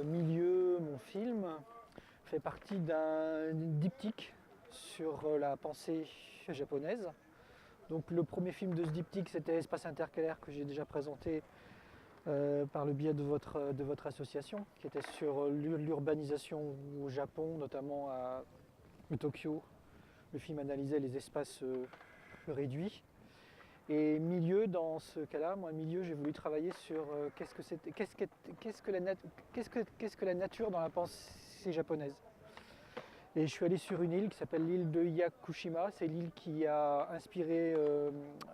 Milieu, mon film fait partie d'un diptyque sur la pensée japonaise. Donc le premier film de ce diptyque, c'était Espace intercalaire, que j'ai déjà présenté par le biais de votre association, qui était sur l'urbanisation au Japon, notamment à Tokyo. Le film analysait les espaces réduits. Et milieu, dans ce cas-là, moi, milieu, j'ai voulu travailler sur qu'est-ce que la nature dans la pensée japonaise. Et je suis allé sur une île qui s'appelle l'île de Yakushima. C'est l'île qui a inspiré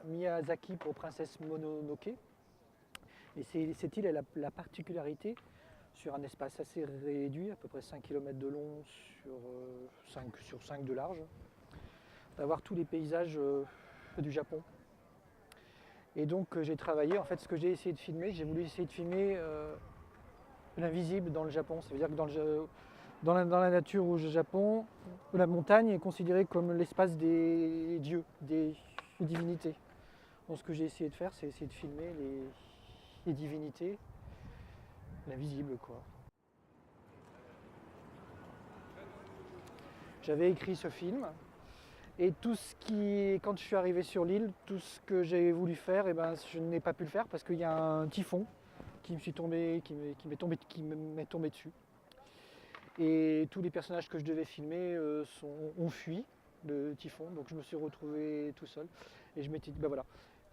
Miyazaki pour Princesse Mononoke. Et cette île a la particularité, sur un espace assez réduit, à peu près 5 km de long sur 5 de large, d'avoir tous les paysages du Japon. Et donc j'ai travaillé, en fait ce que j'ai essayé de filmer, j'ai voulu essayer de filmer l'invisible dans le Japon. Ça veut dire que dans la nature au Japon, la montagne est considérée comme l'espace des dieux, des divinités. Donc ce que j'ai essayé de faire, c'est essayer de filmer les divinités, l'invisible quoi. J'avais écrit ce film. Et quand je suis arrivé sur l'île, tout ce que j'ai voulu faire, je n'ai pas pu le faire parce qu'il y a un typhon qui m'est tombé dessus. Et tous les personnages que je devais filmer ont fui le typhon, donc je me suis retrouvé tout seul. Et je m'étais dit, bah voilà.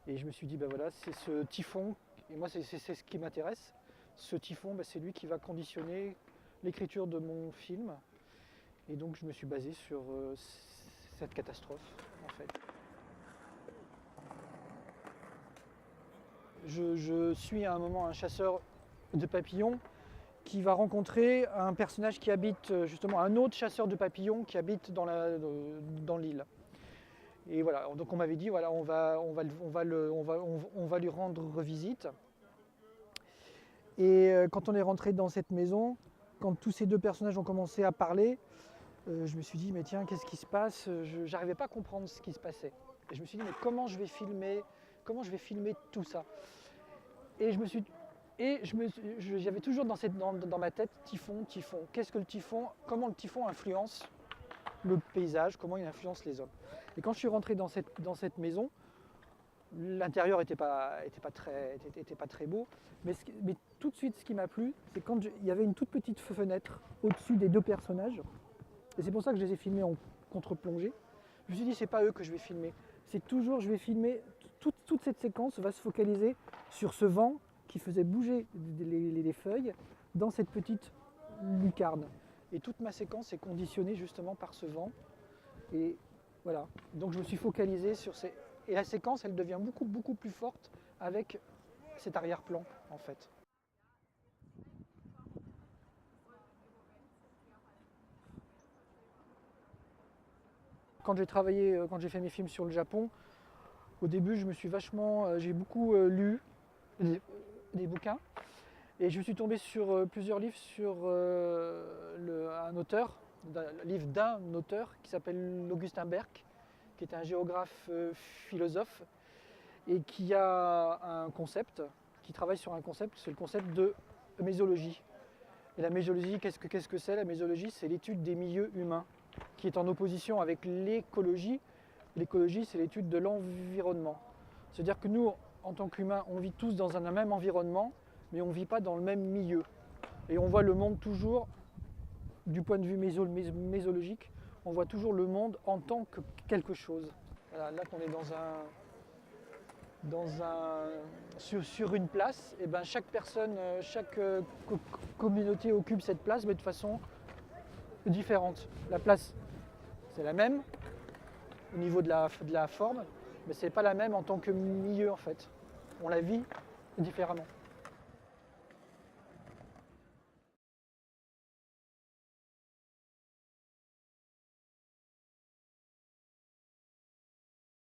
Et je me suis dit, bah voilà, c'est ce typhon, et moi c'est ce qui m'intéresse. Ce typhon, c'est lui qui va conditionner l'écriture de mon film. Et donc je me suis basé sur cette catastrophe en fait. Je suis à un moment un chasseur de papillons qui va rencontrer un personnage qui habite justement un autre chasseur de papillons qui habite dans l'île. Et voilà, donc on m'avait dit voilà, on va lui rendre visite. Et quand on est rentré dans cette maison, quand tous ces deux personnages ont commencé à parler, je me suis dit mais tiens, qu'est-ce qui se passe? Je n'arrivais pas à comprendre ce qui se passait. Et je me suis dit mais comment je vais filmer tout ça? Et j'avais toujours dans ma tête typhon. Qu'est-ce que le typhon? Comment le typhon influence le paysage? Comment il influence les hommes? Et quand je suis rentré dans cette maison, l'intérieur n'était pas très beau, mais tout de suite ce qui m'a plu, c'est quand il y avait une toute petite fenêtre au-dessus des deux personnages. Et c'est pour ça que je les ai filmés en contre-plongée. Je me suis dit, c'est pas eux que je vais filmer. C'est toujours, je vais filmer, toute cette séquence va se focaliser sur ce vent qui faisait bouger les feuilles dans cette petite lucarne. Et toute ma séquence est conditionnée justement par ce vent. Et voilà. Donc je me suis focalisé sur ces... Et la séquence, elle devient beaucoup plus forte avec cet arrière-plan en fait. Quand j'ai fait mes films sur le Japon, au début, j'ai beaucoup lu des bouquins et je suis tombé sur plusieurs livres sur un livre d'un auteur qui s'appelle Augustin Berck, qui est un géographe philosophe et qui travaille sur un concept, c'est le concept de mésologie. Et la mésologie, qu'est-ce que c'est? La mésologie, c'est l'étude des milieux humains, qui est en opposition avec l'écologie. L'écologie, c'est l'étude de l'environnement. C'est-à-dire que nous, en tant qu'humains, on vit tous dans un même environnement, mais on ne vit pas dans le même milieu. Et on voit le monde toujours, du point de vue mésologique, on voit toujours le monde en tant que quelque chose. Voilà, là qu'on est sur une place, et chaque personne, chaque communauté occupe cette place, mais de façon différente. La place, c'est la même au niveau de la forme, mais c'est pas la même en tant que milieu en fait. On la vit différemment.